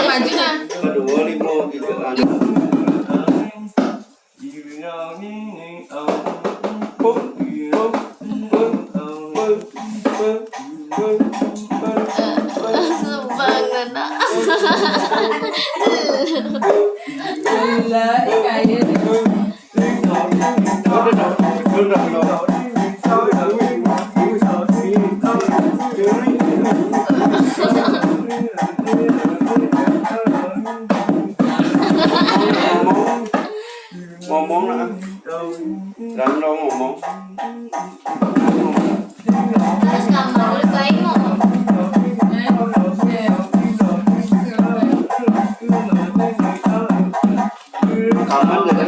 Maju nak. Kedua lima gitu kan. Ngomong nak. Rangda ngomong. Terus kamu Bayi ngomong. Kapan